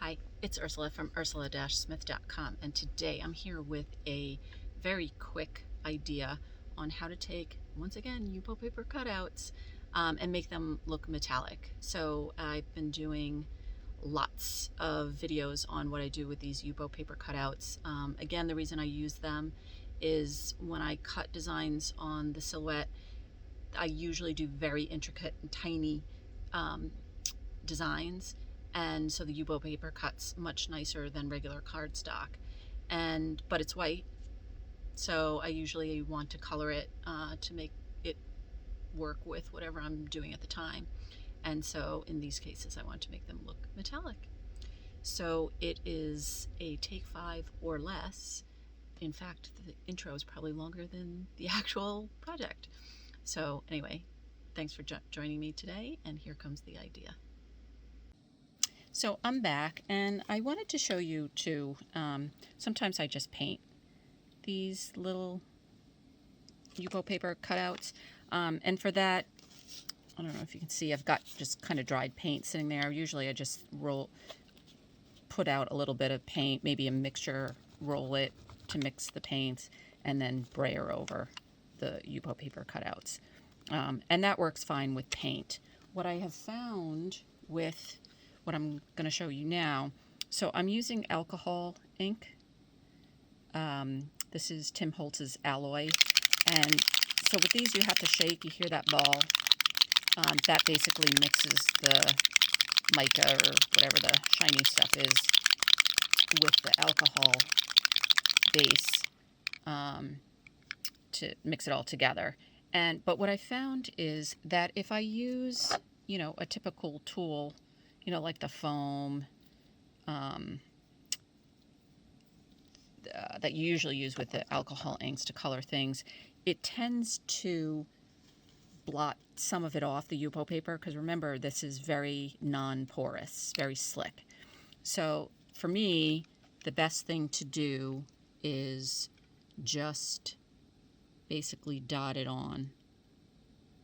Hi, it's Ursula from ursula-smith.com, and today I'm here with a very quick idea on how to take, once again, Yupo paper cutouts and make them look metallic. So I've been doing lots of videos on what I do with these Yupo paper cutouts. Again, the reason I use them is when I cut designs on the silhouette, I usually do very intricate and tiny designs, and so the Yupo paper cuts much nicer than regular cardstock, but it's white, so I usually want to color it to make it work with whatever I'm doing at the time, and so in these cases I want to make them look metallic. So it is a take 5 or less. In fact, the intro is probably longer than the actual project. So anyway, thanks for joining me today, and here comes the idea. So I'm back, and I wanted to show you too, sometimes I just paint these little Yupo paper cutouts, and for that, I don't know if you can see, I've got just kind of dried paint sitting there. Usually I just put out a little bit of paint, maybe a mixture, roll it to mix the paints, and then brayer over the Yupo paper cutouts. And that works fine with paint. What I have found with what I'm going to show you now, so I'm using alcohol ink. This is Tim Holtz's Alloy, and so with these you have to shake. You hear that ball? That basically mixes the mica or whatever the shiny stuff is with the alcohol base to mix it all together. But what I found is that if I use, a typical tool, like the foam that you usually use with the alcohol inks to color things, it tends to blot some of it off the Yupo paper, because remember, this is very non-porous, very slick. So for me, the best thing to do is just basically dot it on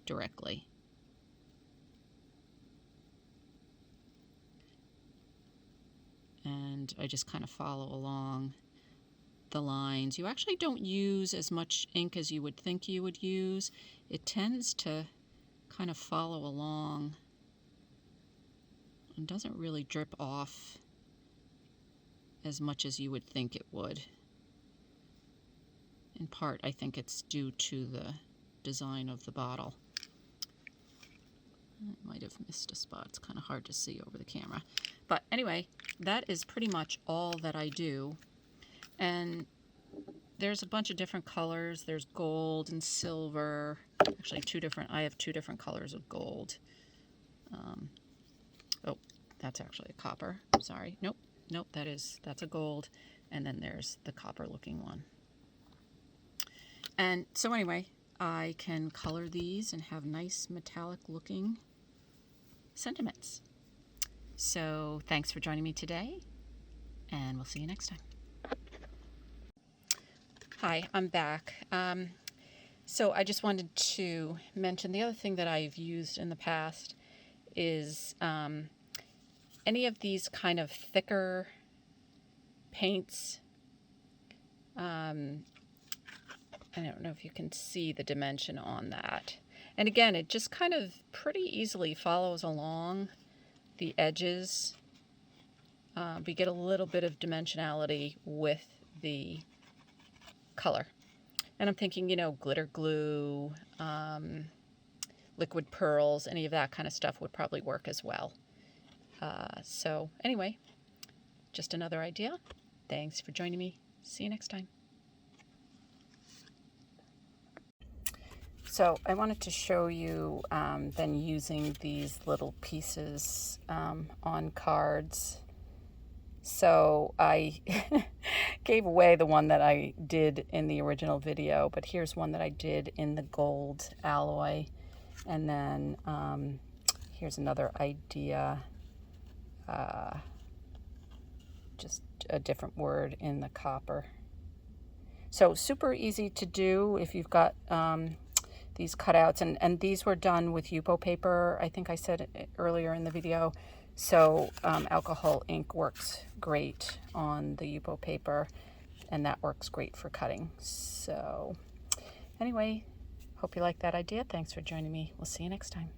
directly. And I just kind of follow along the lines. You actually don't use as much ink as you would think you would use. It tends to kind of follow along and doesn't really drip off as much as you would think it would. In part, I think it's due to the design of the bottle. I might have missed a spot. It's kind of hard to see over the camera. But anyway, that is pretty much all that I do. And there's a bunch of different colors. There's gold and silver. Actually, I have two different colors of gold. Oh, that's actually a copper. Sorry. Nope, that's a gold. And then there's the copper looking one. And so anyway, I can color these and have nice metallic looking sentiments. So thanks for joining me today, and we'll see you next time. Hi, I'm back. So I just wanted to mention the other thing that I've used in the past is any of these kind of thicker paints. I don't know if you can see the dimension on that. And again, it just kind of pretty easily follows along the edges. We get a little bit of dimensionality with the color. And I'm thinking, glitter glue, liquid pearls, any of that kind of stuff would probably work as well. So anyway, just another idea. Thanks for joining me. See you next time. So I wanted to show you then using these little pieces on cards. So I gave away the one that I did in the original video, but here's one that I did in the gold alloy. And then here's another idea, just a different word in the copper. So super easy to do if you've got these cutouts, and these were done with Yupo paper. I think I said earlier in the video, So alcohol ink works great on the Yupo paper, and that works great for cutting. So anyway, hope you like that idea. Thanks for joining me. We'll see you next time.